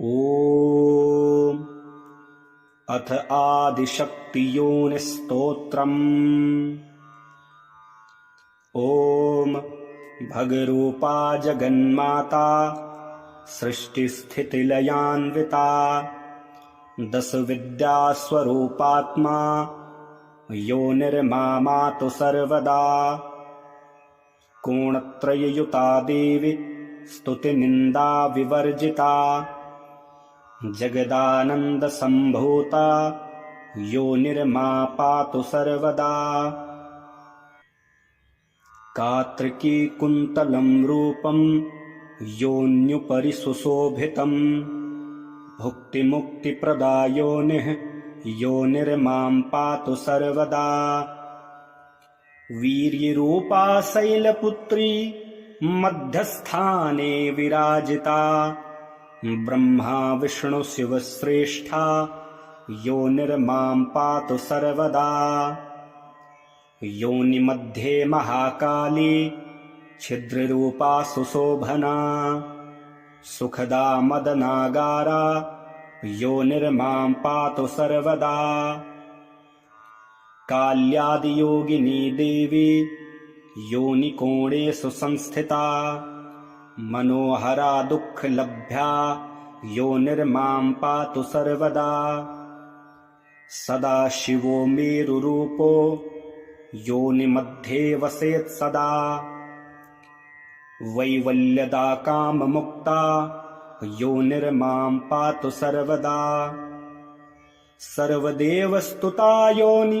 ॐ अथ आदिशक्तियोनिस्तोत्रम्। ॐ भगरूपा जगन्माता सृष्टिस्थितिलयान्विता दशविद्यास्वरूपात्मा योनिर्मामातु सर्वदा। कोणत्रययुता देवी स्तुतिनिन्दा विवर्जिता जगदानन्दसम्भूता योनिर्मा पातु सर्वदा। कात्रिकी कुन्तलं रूपं योन्युपरि सुशोभितं भुक्तिमुक्तिप्रदा योनिः योनिर्मां पातु सर्वदा। वीर्यरूपा शैलपुत्री मध्यस्थाने विराजिता ब्रह्मा विष्णु शिव श्रेष्ठा योनिर्मां पातु सर्वदा। योनिमध्ये महाकाली छिद्ररूपा सुशोभना सुखदा मदनागारा योनिर्मां पातु सर्वदा। काल्यादियोगिनी देवी योनिकोणेषु संस्थिता मनोहरा दुःखलभ्या योनिर्मां पातु सर्वदा। सदा शिवो मेरुरूपो योनिमध्ये वसेत् सदा वैवल्यदा काममुक्ता योनिर्मां पातु सर्वदा। सर्वदेवस्तुता योनि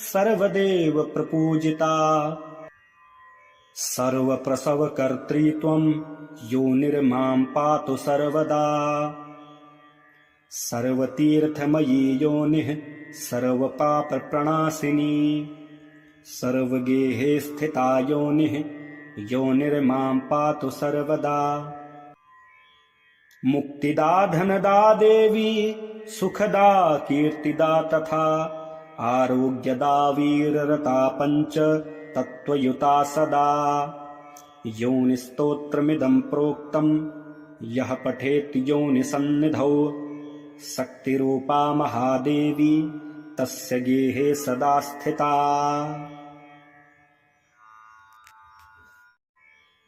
सर्वदेव प्रपूजिता सर्वप्रसवकर्त्री त्वं योनिर्मां पातु सर्वदा। सर्वतीर्थमयी योनिः सर्वपापप्रणाशिनी सर्वगेहे स्थिता योनिः योनिर्मां पातु सर्वदा। मुक्तिदा धनदा देवी सुखदा कीर्तिदा तथा आरोग्यदा वीररता पञ्च तत्त्वयुता सदा। योनिस्तोत्रमिदं प्रोक्तं यः पठेत् योनिसन्निधौ शक्तिरूपा महादेवी तस्य गेहे सदा स्थिता।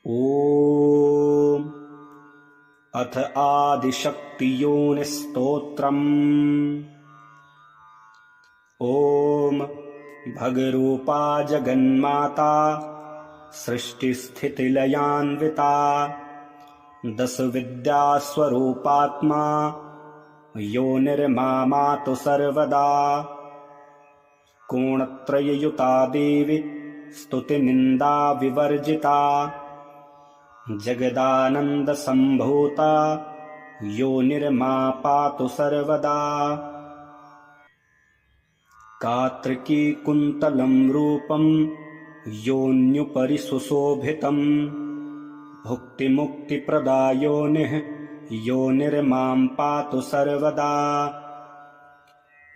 ॐ अथ आदिशक्तियोनिस्तोत्रम्। ॐ भगरूपा जगन्माता सृष्टिस्थितिलयान्विता दशविद्यास्वरूपात्मा योनिर्मामातु सर्वदा। कोणत्रययुता देवी स्तुतिनिन्दा विवर्जिता जगदानन्दसम्भूता योनिर्मा पातु सर्वदा। कात्रिकी कुन्तलं रूपं योन्युपरि सुशोभितं भुक्तिमुक्तिप्रदा योनिः योनिर्मां पातु सर्वदा।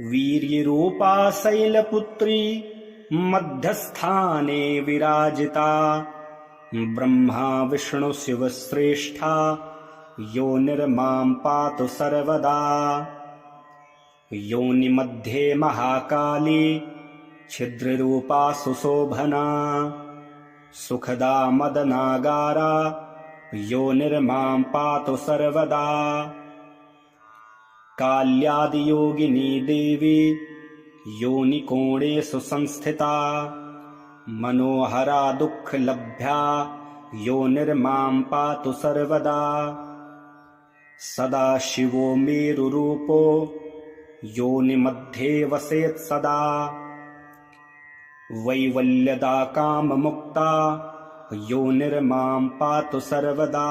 वीर्यरूपा शैलपुत्री मध्यस्थाने विराजिता ब्रह्मा विष्णु शिव श्रेष्ठा योनिर्मां पातु सर्वदा। योनिमध्ये महाकाली छिद्ररूपा सुशोभना सुखदा मदनागारा योनिर्मां पातु सर्वदा। काल्यादियोगिनी देवी योनिकोणेषु संस्थिता मनोहरा दुःखलभ्या योनिर्मां पातु सर्वदा। सदा शिवो मेरुरूपो योनिमध्ये वसेत् सदा वैवल्यदा काममुक्ता योनिर्मां पातु सर्वदा।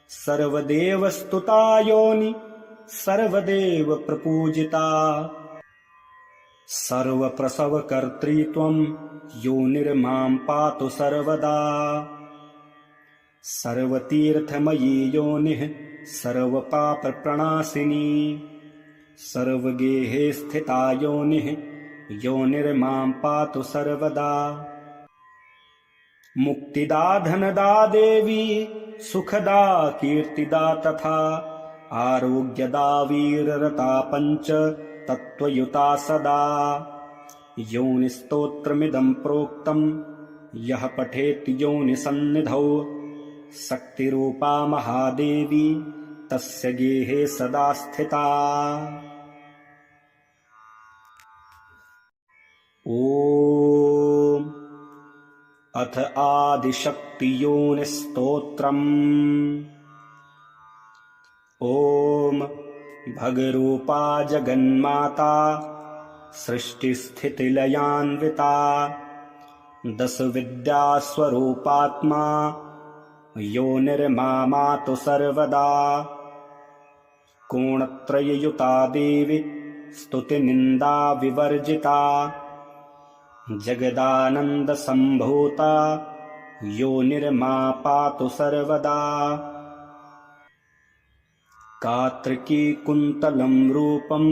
सर्वदेवस्तुता योनि सर्वदेव प्रपूजिता सर्वप्रसवकर्त्री त्वं योनिर्मां पातु सर्वदा। सर्वतीर्थमयी योनिः सर्वपापप्रणाशिनी सर्वगेहे स्थिता योनिः योनिर्मां पातु सर्वदा। मुक्तिदा धनदा देवी सुखदा कीर्तिदा तथा आरोग्यदा वीररता पञ्च तत्त्वयुता सदा। योनिस्तोत्रमिदं प्रोक्तं यः पठेत् योनिसन्निधौ शक्तिरूपा महादेवी तस्य गेहे सदा स्थिता। ॐ अथ आदिशक्तियोनिस्तोत्रम्। ॐ भगरूपा जगन्माता सृष्टिस्थितिलयान्विता दशविद्यास्वरूपात्मा योनिर्मामातु सर्वदा। कोणत्रययुता देवी स्तुतिनिन्दा विवर्जिता जगदानन्दसम्भूता योनिर्मा पातु सर्वदा। कात्रिकी कुन्तलं रूपं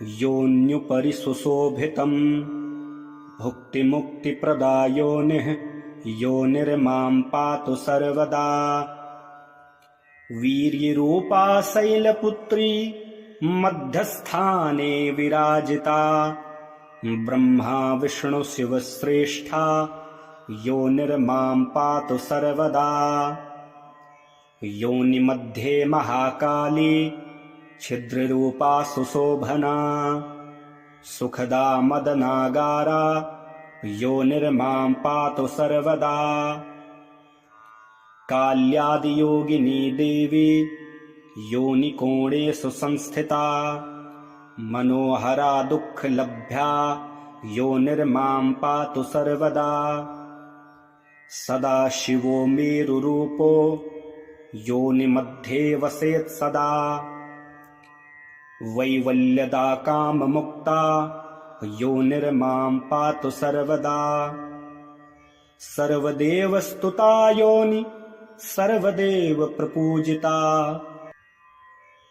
योन्युपरि सुशोभितं भुक्तिमुक्तिप्रदा योनिः योनिर्मां पातु सर्वदा। वीर्यरूपा शैलपुत्री मध्यस्थाने विराजिता ब्रह्मा विष्णु शिवश्रेष्ठा योनिर्मां पातु सर्वदा। योनिमध्ये महाकाली छिद्ररूपा सुशोभना सुखदा मदनागारा योनिर्मां पातु सर्वदा। काल्यादियोगिनी देवी योनिकोणेषु संस्थिता मनोहरा दुःखलभ्या योनिर्मां पातु सर्वदा। सदा शिवो मेरुरूपो योनिमध्ये वसेत् सदा वैवल्यदा काममुक्ता योनिर्मां पातु सर्वदा। सर्वदेवस्तुता योनि सर्वदेव प्रपूजिता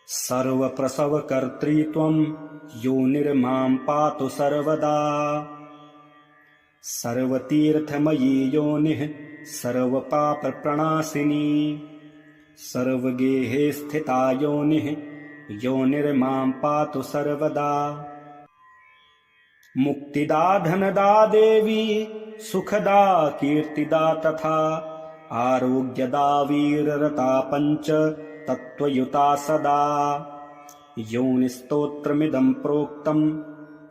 सर्वप्रसवकर्त्री त्वं योनिर्मां पातु सर्वदा। सर्वतीर्थमयी योनिः सर्वपापप्रणाशिनी सर्वगेहे स्थिता योनिः योनिर्मां पातु सर्वदा। मुक्तिदा धनदा देवी सुखदा कीर्तिदा तथा आरोग्यदा वीररता पञ्च तत्त्वयुता सदा। योनिस्तोत्रमिदं प्रोक्तं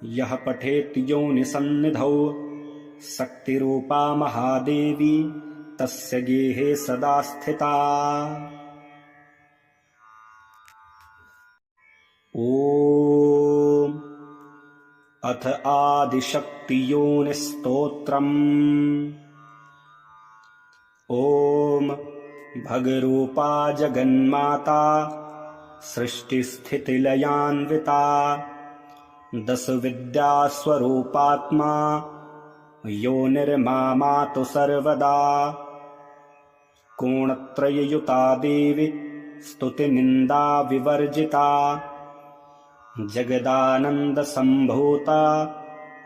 यः पठेत् योनिसन्निधौ शक्तिरूपा महादेवी तस्य गेहे सदा स्थिता। ॐ अथ आदिशक्तियोनिस्तोत्रम्। ॐ भगरूपा जगन्माता सृष्टिस्थितिलयान्विता दशविद्यास्वरूपात्मा योनिर्मामातु सर्वदा। कोणत्रययुता देवी स्तुतिनिन्दा विवर्जिता जगदानन्दसम्भूता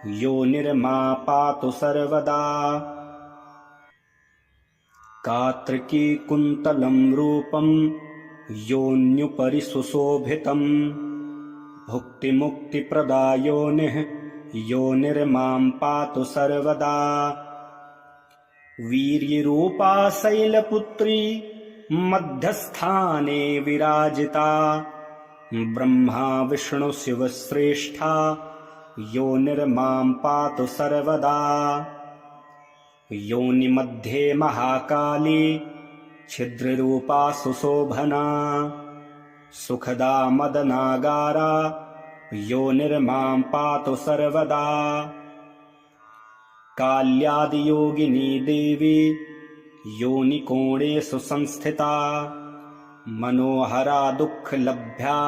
योनिर्मा पातु सर्वदा। कात्रिकी कुन्तलं रूपं योन्युपरि सुशोभितं भुक्तिमुक्तिप्रदा योनिः योनिर्मां पातु सर्वदा। वीर्यरूपा शैलपुत्री मध्यस्थाने विराजिता ब्रह्मा विष्णु शिवश्रेष्ठा योनिर्मां पातु सर्वदा। योनिमध्ये महाकाली छिद्ररूपा सुशोभना सुखदा मदनागारा योनिर्मां पातु सर्वदा। काल्यादियोगिनी देवी योनिकोणेषु संस्थिता मनोहरा दुःखलभ्या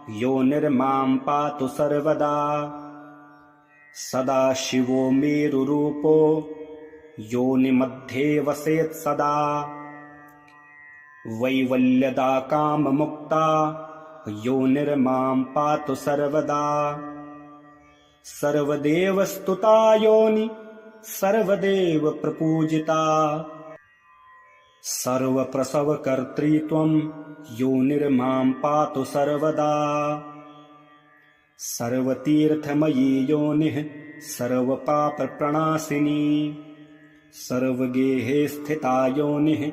योनिर्मां पातु सर्वदा। सदा शिवो मेरुरूपो योनिमध्ये वसेत् सदा वैवल्यदा काममुक्ता योनिर्मां पातु सर्वदा। सर्वदेवस्तुता योनि सर्वदेव प्रपूजिता सर्वप्रसवकर्त्री त्वं योनिर्मां पातु सर्वदा। सर्वतीर्थमयी योनिः सर्वपापप्रणाशिनी। सर्वगेहे स्थिता योनिः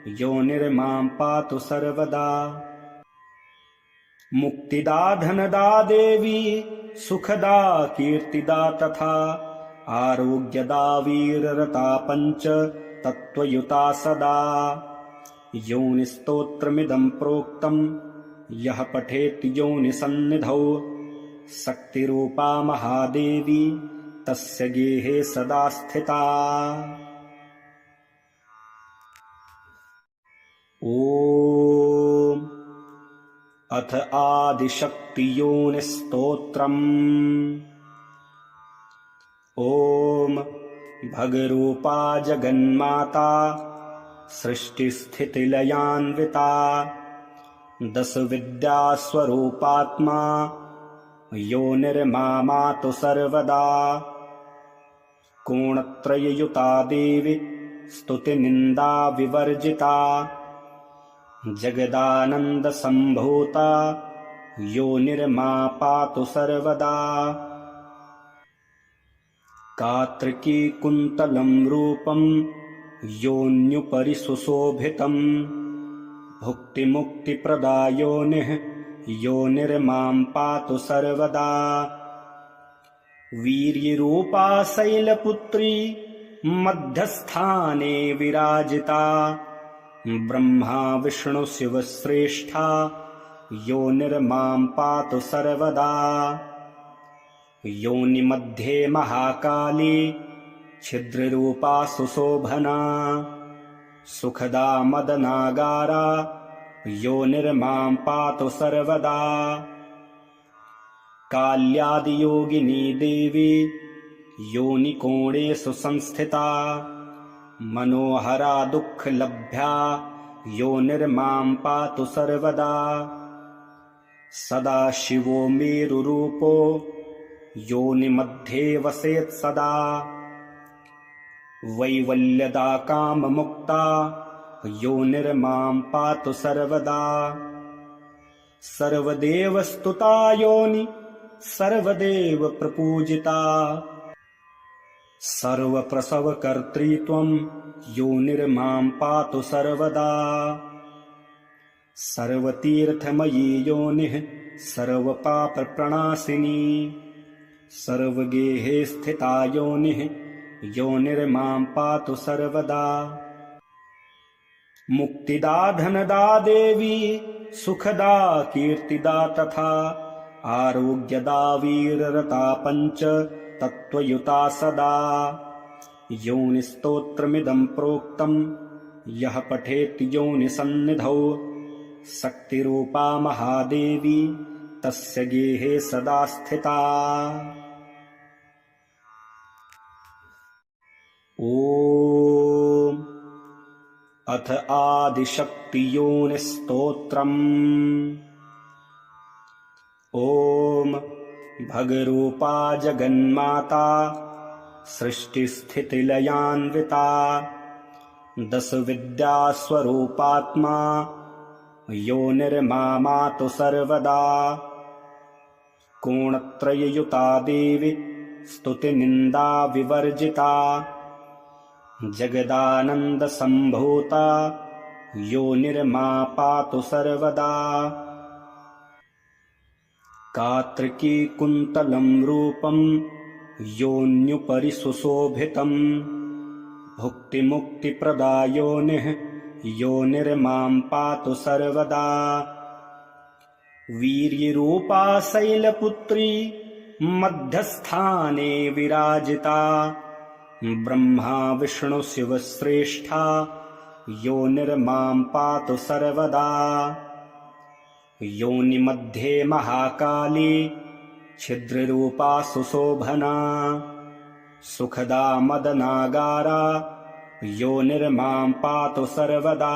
योनिर्मां पातु सर्वदा। मुक्तिदा धनदा देवी सुखदा कीर्तिदा तथा। आरोग्यदा वीररता पञ्च तत्त्वयुता सदा। योनिस्तोत्रमिदं प्रोक्तं यः पठेत् योनिसन्निधौ। शक्तिरूपा महादेवी तस्य गेहे सदा स्थिता। ॐ अथ आदिशक्तियोनिस्तोत्रम्। ॐ भगरूपा जगन्माता सृष्टिस्थितिलयान्विता। दशविद्यास्वरूपात्मा योनिर्मामातु सर्वदा। कोणत्रययुता देवी स्तुतिनिन्दा विवर्जिता। जगदानन्दसम्भूता योनिर्मा पातु सर्वदा। कात्रकी कुन्तलं रूपं योन्युपरि सुशोभितं। भुक्तिमुक्तिप्रदा योनिः योनिर्मां पातु सर्वदा। वीर्यरूपा शैलपुत्री मध्यस्थाने विराजिता। ब्रह्मा विष्णु शिवश्रेष्ठा योनिर्मां पातु सर्वदा। योनिमध्ये महाकाली छिद्ररूपा सुशोभना। सुखदा मदनागारा योनिर्मां पातु सर्वदा। काल्यादियोगिनी देवी योनिकोणेषु संस्थिता। मनोहरा दुःखलभ्या योनिर्मां पातु सर्वदा। सदा शिवो मेरुरूपो योनिमध्ये वसेत् सदा। वैवल्यदा काममुक्ता योनिर्मां पातु सर्वदा। सर्वदेवस्तुता योनि सर्वदेव प्रपूजिता। सर्वप्रसवकर्त्री त्वं योनिर्मां पातु सर्वदा। सर्वतीर्थमयी योनिः सर्वपापप्रणाशिनी। सर्वगेहे स्थिता योनिः योनिर्मां पातु सर्वदा। मुक्तिदा धनदा देवी सुखदा कीर्तिदा तथा। आरोग्यदा वीररता पञ्च तत्त्वयुता सदा। योनिस्तोत्रमिदं प्रोक्तं यः पठेत् योनिसन्निधौ। शक्तिरूपा महादेवी तस्य गेहे सदा स्थिता। ॐ अथ आदिशक्तियोनिस्तोत्रम्। ॐ भगरूपा जगन्माता सृष्टिस्थितिलयान्विता। दशविद्यास्वरूपात्मा योनिर्मामातु सर्वदा। कोणत्रययुता देवी स्तुतिनिन्दा विवर्जिता। जगदानन्दसम्भूता योनिर्मा पातु सर्वदा। कात्रकी कुन्तलं रूपं योन्युपरि सुशोभितं। भुक्तिमुक्तिप्रदा योनिः योनिर्मां पातु सर्वदा। वीर्यरूपा शैलपुत्री मध्यस्थाने विराजिता। ब्रह्मा विष्णु शिवश्रेष्ठा योनिर्मां पातु सर्वदा। योनिमध्ये महाकाली छिद्ररूपा सुशोभना। सुखदा मदनागारा योनिर्मां पातु सर्वदा।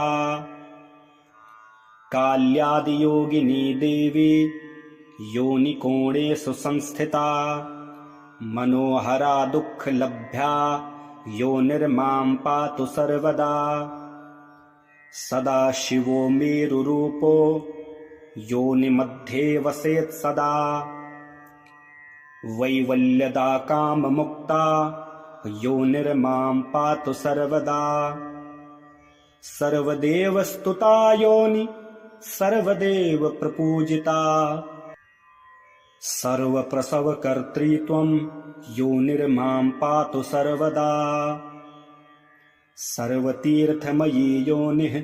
काल्यादियोगिनी देवी योनिकोणेषु संस्थिता। मनोहरा दुःखलभ्या योनिर्मां पातु सर्वदा। सदाशिवो मेरुरूपो योनिमध्ये वसेत् सदा वैवल्यदा काममुक्ता योनिर्मां पातु सर्वदा सर्वदेवस्तुता योनि सर्वदेव प्रपूजिता सर्वप्रसवकर्त्री त्वं योनिर्मां पातु सर्वदा सर्वतीर्थमयी योनिः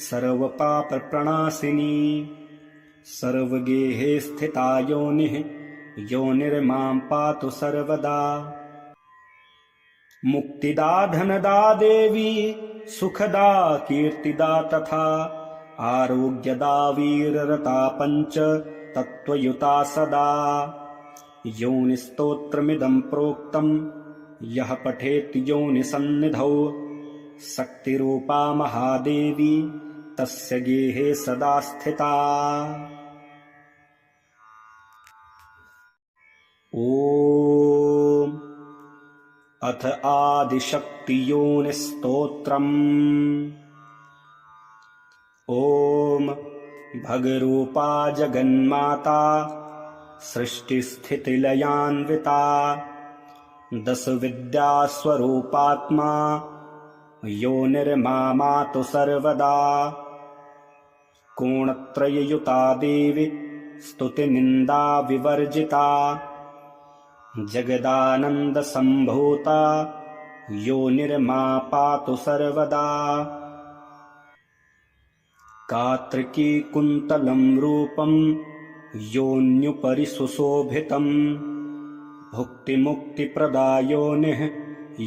सर्वपापप्रणाशिनी सर्वगेहे स्थिता योनिः योनिर्मां पातु सर्वदा मुक्तिदा धनदा देवी सुखदा कीर्तिदा तथा आरोग्यदा वीररता पञ्च तत्त्वयुता सदा योनिस्तोत्रमिदं प्रोक्तं यः पठेत् योनिसन्निधौ शक्तिरूपा महादेवी तस्य गेहे सदा स्थिता। ॐ अथ आदिशक्तियोनिस्तोत्रम्। ॐ भगरूपा जगन्माता सृष्टिस्थितिलयान्विता दशविद्यास्वरूपात्मा योनिर्मामातु सर्वदा कोणत्रययुता देवी स्तुतिनिन्दा विवर्जिता जगदानन्दसम्भूता योनिर्मा पातु सर्वदा कात्रिकी कुन्तलं रूपं योन्युपरि सुशोभितं भुक्तिमुक्तिप्रदा योनिः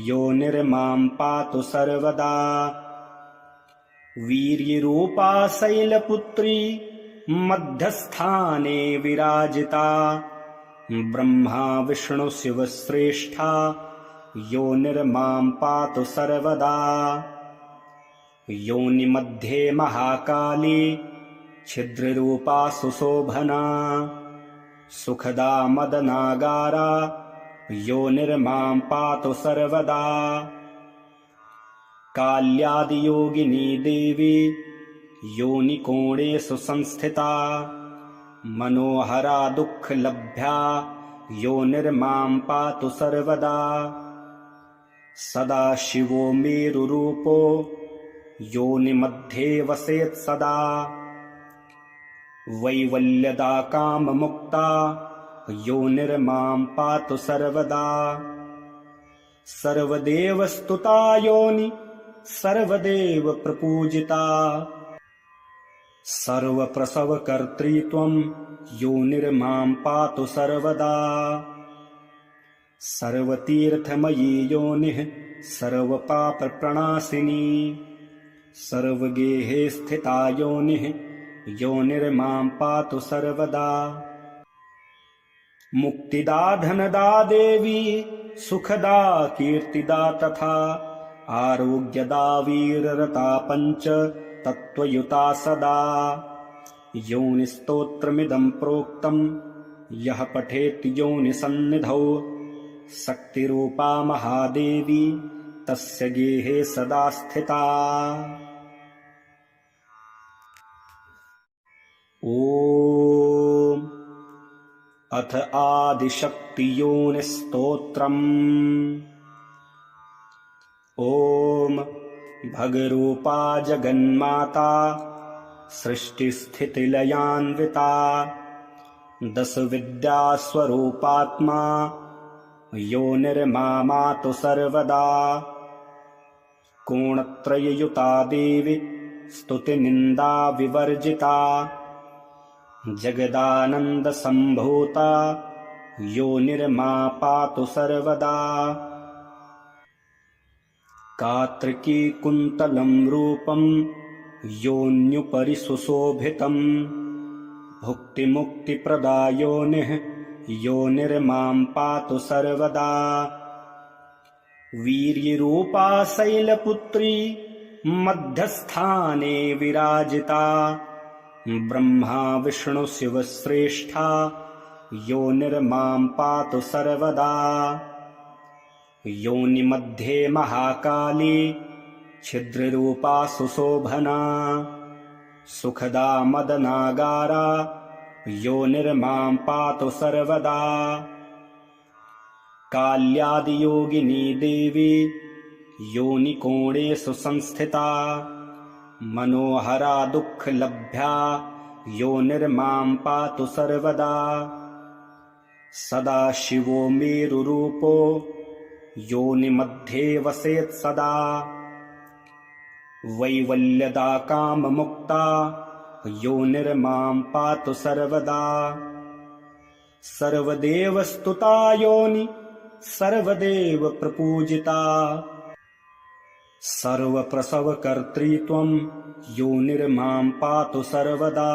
योनिर्मां पातु सर्वदा वीर्यरूपा शैलपुत्री मध्यस्थाने विराजिता ब्रह्मा विष्णु शिवश्रेष्ठा योनिर्मां पातु सर्वदा योनिमध्ये महाकाली छिद्ररूपा सुशोभना सुखदा मदनागारा योनिर्मां पातु सर्वदा काल्यादियोगिनी देवी योनिकोणेषु संस्थिता मनोहरा दुःखलभ्या योनिर्मां पातु सर्वदा सदाशिवो मेरुरूपो योनिमध्ये वसेत् सदा वैवल्यदा काममुक्ता योनिर्मां पातु सर्वदा सर्वदेवस्तुता योनि सर्वदेव प्रपूजिता सर्वप्रसवकर्त्री त्वं योनिर्मां पातु सर्वदा सर्वतीर्थमयी योनिः सर्वपापप्रणाशिनी सर्वगेहे स्थिता योनिः योनिर्मां पातु सर्वदा मुक्तिदा धनदा देवी सुखदा कीर्तिदा तथा आरोग्यदा वीररता पञ्च तत्त्वयुता सदा योनिस्तोत्रमिदं प्रोक्तं यः पठेत् योनिसन्निधौ शक्तिरूपा महादेवी तस्य गेहे सदा स्थिता। ॐ अथ आदिशक्तियोनिस्तोत्रम्। ॐ भगरूपा जगन्माता सृष्टिस्थितिलयान्विता दशविद्यास्वरूपात्मा योनिर्मामातु सर्वदा कोणत्रययुता देवी स्तुतिनिन्दा विवर्जिता जगदानन्दसम्भूता योनिर्मा पातु सर्वदा कात्रिकी कुन्तलं रूपं योन्युपरि सुशोभितं भुक्तिमुक्तिप्रदा योनिः योनिर्मां पातु सर्वदा वीर्यरूपा शैलपुत्री मध्यस्थाने विराजिता ब्रह्मा विष्णु शिवश्रेष्ठा योनिर्मां पातु सर्वदा योनिमध्ये महाकाली छिद्ररूपा सुशोभना सुखदा मदनागारा योनिर्मां पातु सर्वदा काल्यादियोगिनी देवी योनिकोणेषु संस्थिता मनोहरा दुःखलभ्या योनिर्मां पातु सर्वदा सदा शिवो मेरुरूपो योनिमध्ये वसेत् सदा वैवल्यदा काममुक्ता योनिर्मां पातु सर्वदा सर्वदेवस्तुता योनि सर्वदेव प्रपूजिता सर्वप्रसवकर्त्री त्वं योनिर्मां पातु सर्वदा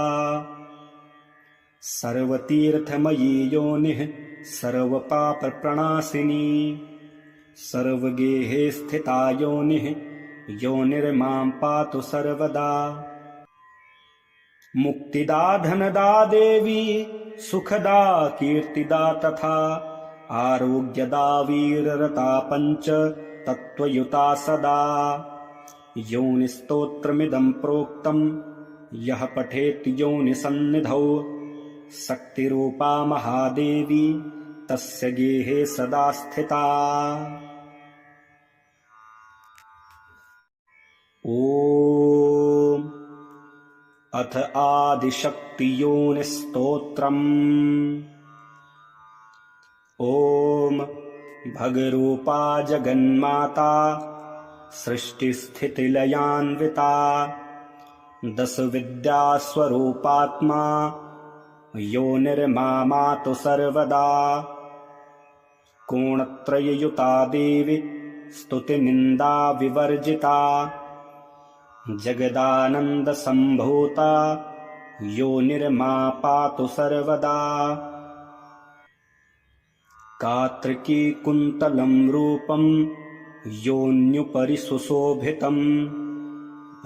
सर्वतीर्थमयी योनिः सर्वपापप्रणाशिनी सर्वगेहे स्थिता योनिः योनिर्मां पातु सर्वदा मुक्तिदा धनदा देवी सुखदा कीर्तिदा तथा आरोग्यदा वीररता पञ्च तत्त्वयुता सदा योनिस्तोत्रमिदं प्रोक्तं यः पठेत् योनिसन्निधौ शक्तिरूपा महादेवी तस्य गेहे सदा स्थिता। ॐ अथ आदिशक्तियोनिस्तोत्रम्। ॐ भगरूपा जगन्माता सृष्टिस्थितिलयान्विता दशविद्यास्वरूपात्मा योनिर्मामातु सर्वदा कोणत्रययुता देवी स्तुतिनिन्दा विवर्जिता जगदानन्दसम्भूता योनिर्मा पातु सर्वदा कात्रिकी कुन्तलं रूपं योन्युपरि सुशोभितं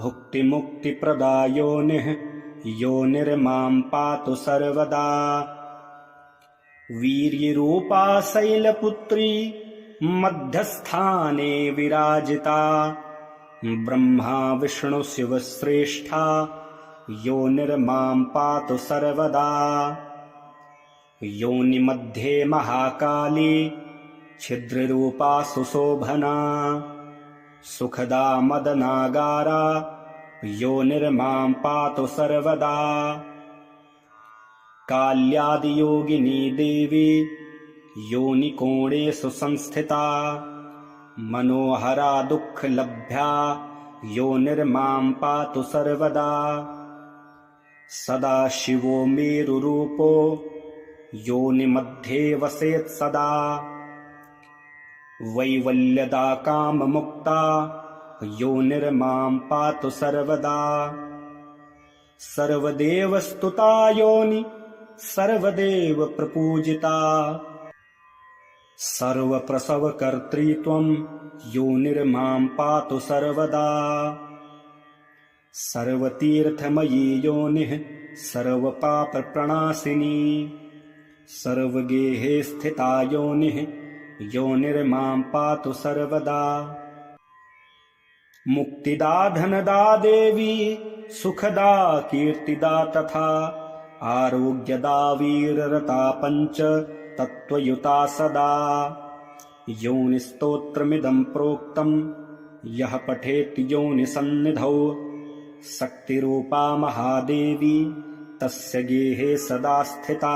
भुक्तिमुक्तिप्रदा योनिः योनिर्मां पातु सर्वदा वीर्यरूपा शैलपुत्री मध्यस्थाने विराजिता ब्रह्मा विष्णु शिवश्रेष्ठा योनिर्मां पातु सर्वदा योनिमध्ये महाकाली छिद्ररूपा सुशोभना सुखदा मदनागारा योनिर्मां पातु सर्वदा काल्यादियोगिनी देवी योनिकोणेषु संस्थिता मनोहरा दुःखलभ्या योनिर्मां पातु सर्वदा सदा शिवो मेरुरूपो योनिमध्ये वसेत् सदा वैवल्यदा काममुक्ता योनिर्मां पातु सर्वदा सर्वदेवस्तुता योनि सर्वदेव प्रपूजिता सर्वप्रसवकर्त्री त्वं योनिर्मां पातु सर्वदा सर्वतीर्थमयी योनिः सर्वपापप्रणाशिनी सर्वगेहे स्थिता योनिः योनिर्मां पातु सर्वदा मुक्तिदा धनदा देवी सुखदा कीर्तिदा तथा आरोग्यदा वीररता पञ्च तत्त्वयुता सदा योनिस्तोत्रमिदं प्रोक्तं यः पठेत् योनिसन्निधौ शक्तिरूपा महादेवी तस्य गेहे सदा स्थिता।